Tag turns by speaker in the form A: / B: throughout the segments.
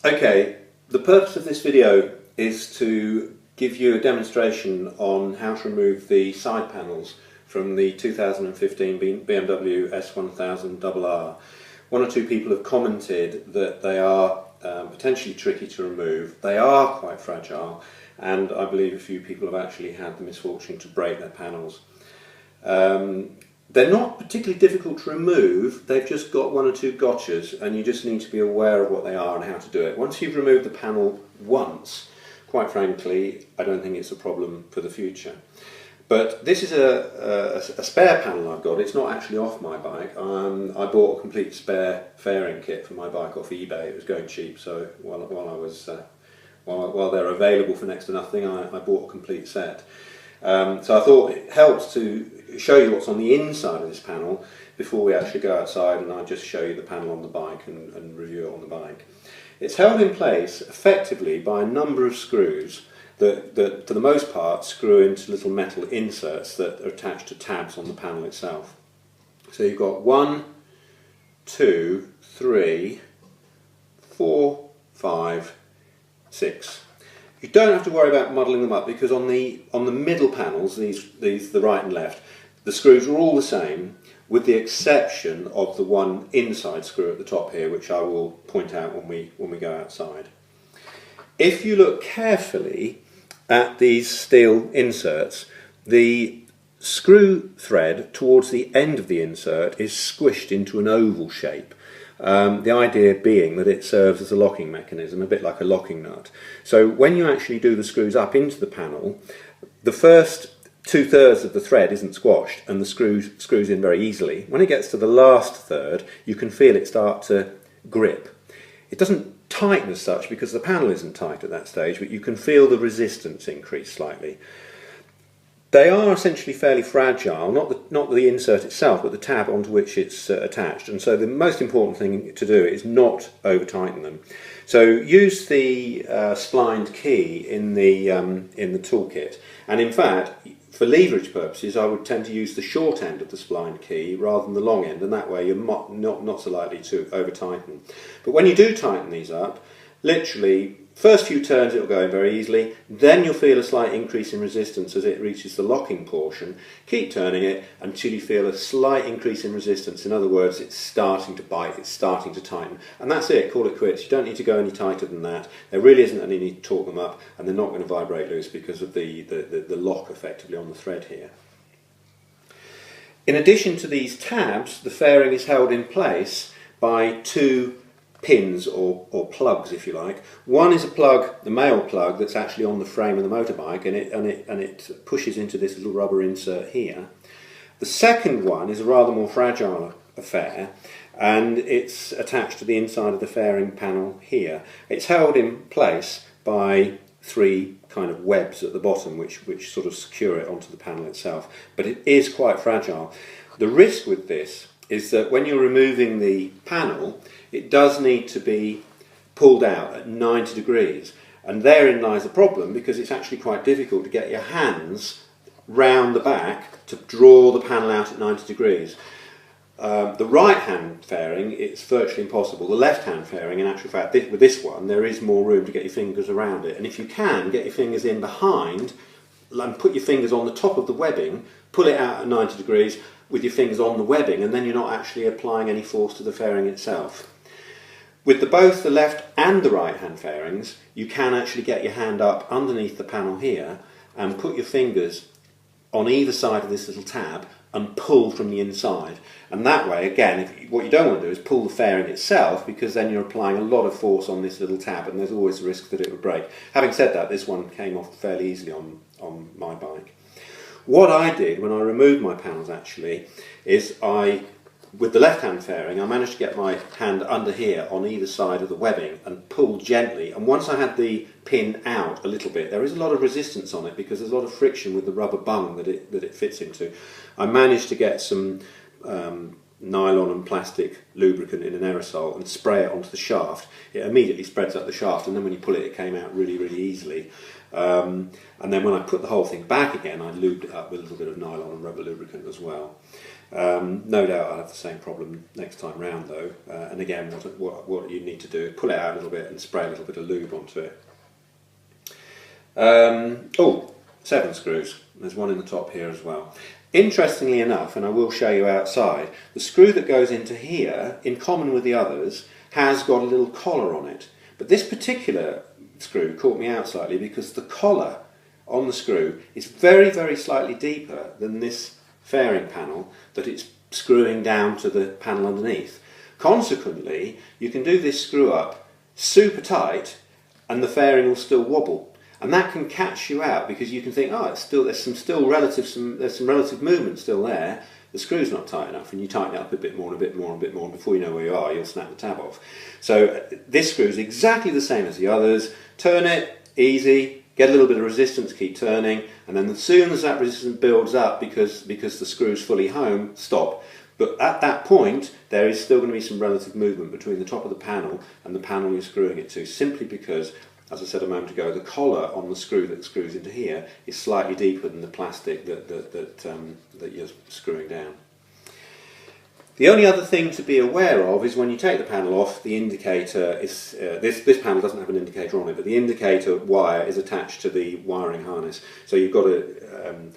A: Okay, the purpose of this video is to give you a demonstration on how to remove the side panels from the 2015 BMW S1000RR. One or two people have commented that they are potentially tricky to remove. They are quite fragile, and I believe a few people have actually had the misfortune to break their panels. They're not particularly difficult to remove, they've just got one or two gotchas, and you just need to be aware of what they are and how to do it. Once you've removed the panel once, quite frankly, I don't think it's a problem for the future. But this is a spare panel I've got. It's not actually off my bike. I bought a complete spare fairing kit for my bike off eBay. It was going cheap, so while they're available for next to nothing, I bought a complete set. So I thought it helps to show you what's on the inside of this panel before we actually go outside, and I'll just show you the panel on the bike and review it on the bike. It's held in place effectively by a number of screws that for the most part screw into little metal inserts that are attached to tabs on the panel itself. So you've got 1, 2, 3, 4, 5, 6. You don't have to worry about muddling them up, because on the middle panels, these the right and left, the screws are all the same, with the exception of the one inside screw at the top here, which I will point out when we go outside. If you look carefully at these steel inserts, the screw thread towards the end of the insert is squished into an oval shape. The idea being that it serves as a locking mechanism, a bit like a locking nut. So when you actually do the screws up into the panel, the first 2/3 of the thread isn't squashed and the screws in very easily. When it gets to the last third, you can feel it start to grip. It doesn't tighten as such because the panel isn't tight at that stage, but you can feel the resistance increase slightly. They are essentially fairly fragile, not the insert itself, but the tab onto which it's attached. And so the most important thing to do is not over tighten them. So use the splined key in the toolkit. And in fact, for leverage purposes, I would tend to use the short end of the splined key rather than the long end, and that way you're not so likely to over tighten. But when you do tighten these up, literally, first few turns it'll go in very easily, then you'll feel a slight increase in resistance as it reaches the locking portion. Keep turning it until you feel a slight increase in resistance. In other words, it's starting to bite, it's starting to tighten. And that's it, call it quits. You don't need to go any tighter than that. There really isn't any need to torque them up, and they're not going to vibrate loose because of the lock effectively on the thread here. In addition to these tabs, the fairing is held in place by two pins or plugs, if you like. One is a plug, the male plug, that's actually on the frame of the motorbike, and it pushes into this little rubber insert here. The second one is a rather more fragile affair, and it's attached to the inside of the fairing panel here. It's held in place by three kind of webs at the bottom which sort of secure it onto the panel itself, but it is quite fragile. The risk with this is that when you're removing the panel, it does need to be pulled out at 90 degrees, and therein lies the problem, because it's actually quite difficult to get your hands round the back to draw the panel out at 90 degrees. The right hand fairing, it's virtually impossible. The left hand fairing, in actual fact, with this one, there is more room to get your fingers around it, and if you can, get your fingers in behind and put your fingers on the top of the webbing, pull it out at 90 degrees with your fingers on the webbing, and then you're not actually applying any force to the fairing itself. With both the left and the right hand fairings, you can actually get your hand up underneath the panel here and put your fingers on either side of this little tab and pull from the inside. And that way, again, what you don't want to do is pull the fairing itself, because then you're applying a lot of force on this little tab, and there's always a risk that it would break. Having said that, this one came off fairly easily on my bike. What I did when I removed my panels actually is with the left hand fairing, I managed to get my hand under here on either side of the webbing and pull gently, and once I had the pin out a little bit, there is a lot of resistance on it because there's a lot of friction with the rubber bung that it fits into. I managed to get some nylon and plastic lubricant in an aerosol and spray it onto the shaft. It immediately spreads up the shaft, and then when you pull it, it came out really, really easily. And then when I put the whole thing back again, I lubed it up with a little bit of nylon and rubber lubricant as well. No doubt I'll have the same problem next time round though, and again what you need to do is pull it out a little bit and spray a little bit of lube onto it. Oh, 7 screws. There's one in the top here as well. Interestingly enough, and I will show you outside, the screw that goes into here, in common with the others, has got a little collar on it. But this particular screw caught me out slightly because the collar on the screw is very, very slightly deeper than this fairing panel that it's screwing down to the panel underneath. Consequently, you can do this screw up super tight and the fairing will still wobble. And that can catch you out because you can think, oh, there's some relative movement still there. The screw's not tight enough, and you tighten it up a bit more and a bit more and a bit more, and before you know where you are, you'll snap the tab off. So this screw is exactly the same as the others. Turn it, easy, get a little bit of resistance, keep turning, and then as soon as that resistance builds up because the screw's fully home, stop. But at that point, there is still going to be some relative movement between the top of the panel and the panel you're screwing it to, simply because, as I said a moment ago, the collar on the screw that screws into here is slightly deeper than the plastic that you're screwing down. The only other thing to be aware of is when you take the panel off, the indicator is, this panel doesn't have an indicator on it, but the indicator wire is attached to the wiring harness. So you've got to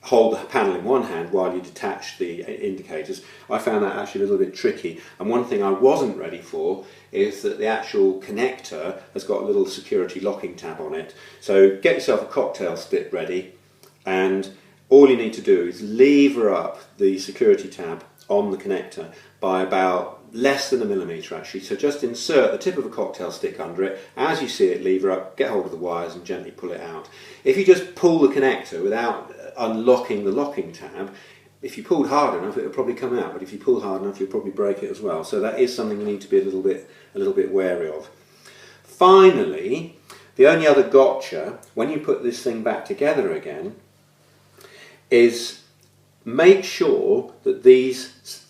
A: hold the panel in one hand while you detach the indicators. I found that actually a little bit tricky, and one thing I wasn't ready for is that the actual connector has got a little security locking tab on it. So get yourself a cocktail stick ready, and all you need to do is lever up the security tab on the connector by about less than 1 millimetre actually. So just insert the tip of a cocktail stick under it. As you see it lever up, get hold of the wires and gently pull it out. If you just pull the connector without unlocking the locking tab, if you pulled hard enough, it'll probably come out, but if you pull hard enough, you'll probably break it as well. So that is something you need to be a little bit wary of. Finally, the only other gotcha when you put this thing back together again is make sure that these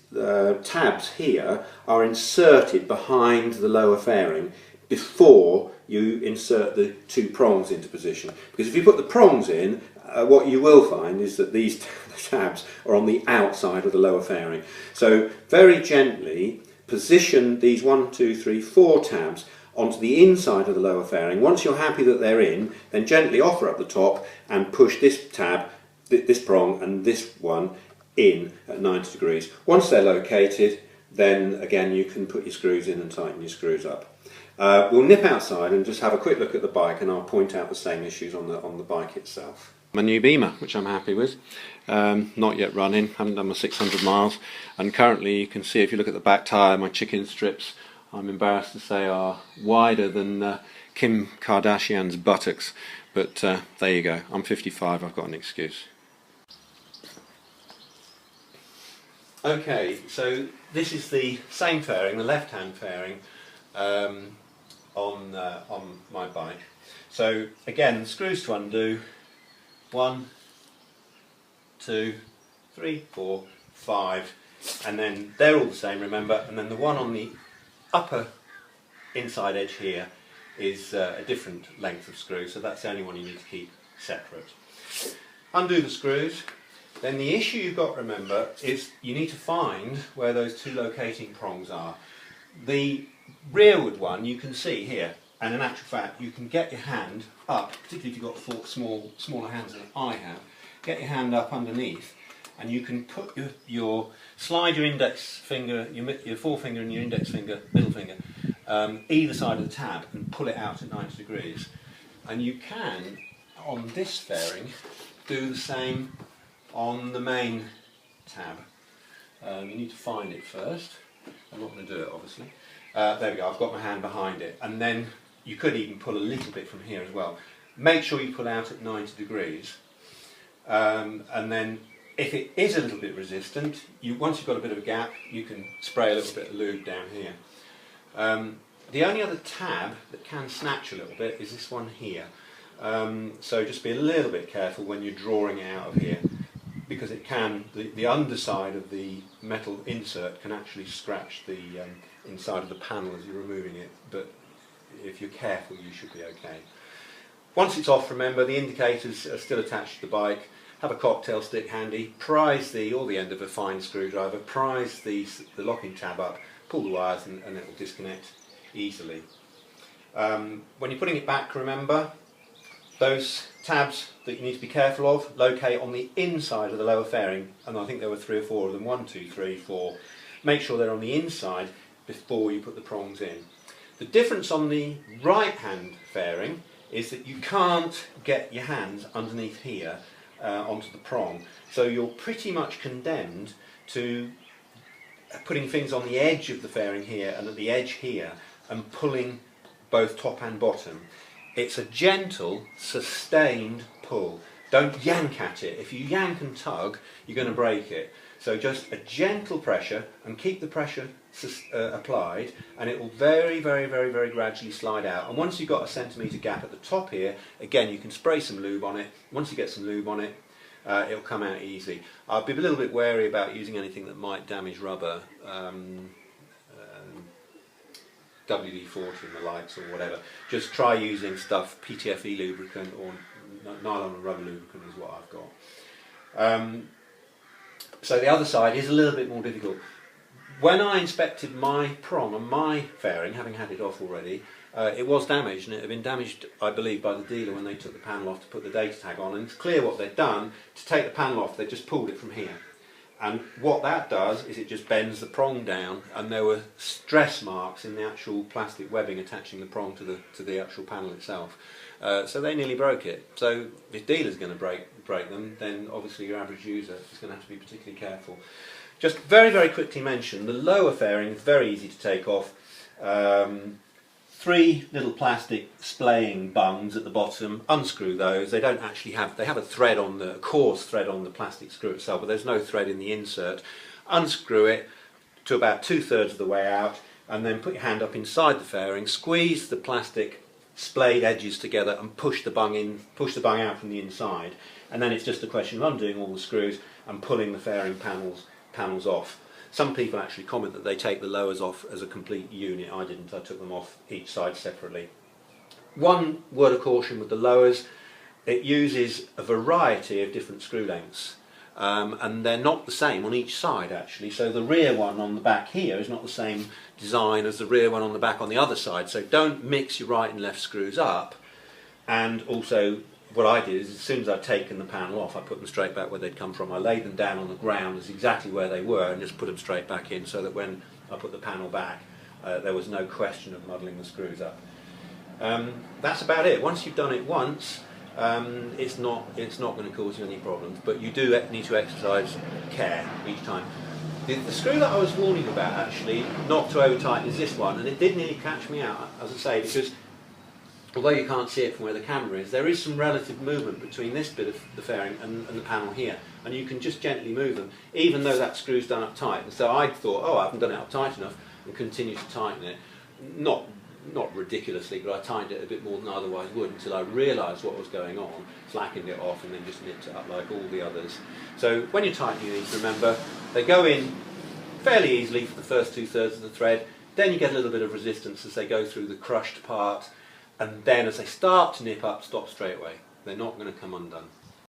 A: tabs here are inserted behind the lower fairing before you insert the 2 prongs into position. Because if you put the prongs in, what you will find is that these tabs are on the outside of the lower fairing. So very gently position these 1, 2, 3, 4 tabs onto the inside of the lower fairing. Once you're happy that they're in, then gently offer up the top and push this tab, this prong and this one in at 90 degrees. Once they're located, then again you can put your screws in and tighten your screws up. We'll nip outside and just have a quick look at the bike, and I'll point out the same issues on the bike itself. My new Beamer, which I'm happy with, not yet running, haven't done my 600 miles, and currently you can see if you look at the back tyre, my chicken strips, I'm embarrassed to say, are wider than Kim Kardashian's buttocks, but there you go, I'm 55, I've got an excuse. Okay, so this is the same fairing, the left-hand fairing, on my bike. So again, the screws to undo, 1, 2, 3, 4, 5, and then they're all the same, remember, and then the one on the upper inside edge here is a different length of screw, so that's the only one you need to keep separate. Undo the screws. Then the issue you've got to remember is you need to find where those 2 locating prongs are. The rearward one you can see here, and in actual fact you can get your hand up, particularly if you've got smaller hands than I have, get your hand up underneath and you can put slide your index finger, your forefinger and your index finger, middle finger, either side of the tab and pull it out at 90 degrees. And you can, on this fairing, do the same on the main tab. You need to find it first. I'm not going to do it obviously. There we go, I've got my hand behind it, and then you could even pull a little bit from here as well. Make sure you pull out at 90 degrees, and then if it is a little bit resistant, once you've got a bit of a gap, you can spray a little bit of lube down here. The only other tab that can snatch a little bit is this one here, so just be a little bit careful when you're drawing it out of here, because it can, the underside of the metal insert can actually scratch the inside of the panel as you're removing it, but if you're careful you should be okay. Once it's off, remember the indicators are still attached to the bike. Have have a cocktail stick handy, prise or the end of a fine screwdriver, prise the locking tab up, pull the wires and it will disconnect easily. When you're putting it back, remember, those tabs that you need to be careful of locate on the inside of the lower fairing, and I think there were 3 or 4 of them, 1, 2, 3, 4. Make sure they're on the inside before you put the prongs in. The difference on the right hand fairing is that you can't get your hands underneath here onto the prong, so you're pretty much condemned to putting things on the edge of the fairing here and at the edge here and pulling both top and bottom. It's a gentle, sustained pull. Don't yank at it. If you yank and tug, you're going to break it. So just a gentle pressure, and keep the pressure applied, and it will very gradually slide out. And once you've got a centimetre gap at the top here, again you can spray some lube on it. Once you get some lube on it, it'll come out easy. I'll be a little bit wary about using anything that might damage rubber. WD-40 and the likes or whatever. Just try using stuff, PTFE lubricant or nylon and rubber lubricant is what I've got. So the other side is a little bit more difficult. When I inspected my prong and my fairing, having had it off already, it was damaged, and it had been damaged, I believe, by the dealer when they took the panel off to put the data tag on. And it's clear what they'd done. To take the panel off, they just pulled it from here. And what that does is it just bends the prong down, and there were stress marks in the actual plastic webbing attaching the prong to the actual panel itself. So they nearly broke it. So if the dealer's going to break them, then obviously your average user is going to have to be particularly careful. Just very quickly mention, the lower fairing is very easy to take off. 3 little plastic splaying bungs at the bottom. Unscrew those. They don't actually have. They have a thread on a coarse thread on the plastic screw itself, but there's no thread in the insert. Unscrew it to about 2/3 of the way out, and then put your hand up inside the fairing. Squeeze the plastic splayed edges together and push the bung in. Push the bung out from the inside, and then it's just a question of undoing all the screws and pulling the fairing panels off. Some people actually comment that they take the lowers off as a complete unit. I didn't. I took them off each side separately. One word of caution with the lowers: it uses a variety of different screw lengths, and they're not the same on each side actually. So the rear one on the back here is not the same design as the rear one on the back on the other side. So don't mix your right and left screws up. And also, what I did is, as soon as I'd taken the panel off, I put them straight back where they'd come from. I laid them down on the ground as exactly where they were and just put them straight back in, so that when I put the panel back, there was no question of muddling the screws up. That's about it. Once you've done it once, it's not going to cause you any problems, but you do need to exercise care each time. The screw that I was warning about, actually, not to over tighten, is this one, and it did nearly catch me out, as I say, because although you can't see it from where the camera is, there is some relative movement between this bit of the fairing and the panel here, and you can just gently move them, even though that screw's done up tight. And so I thought, oh, I haven't done it up tight enough, and continued to tighten it. Not ridiculously, but I tightened it a bit more than I otherwise would, until I realised what was going on, slackened it off, and then just nipped it up like all the others. So when you're tightening these, remember, they go in fairly easily for the first 2/3 of the thread, then you get a little bit of resistance as they go through the crushed part, and then as they start to nip up, stop straight away. They're not going to come undone.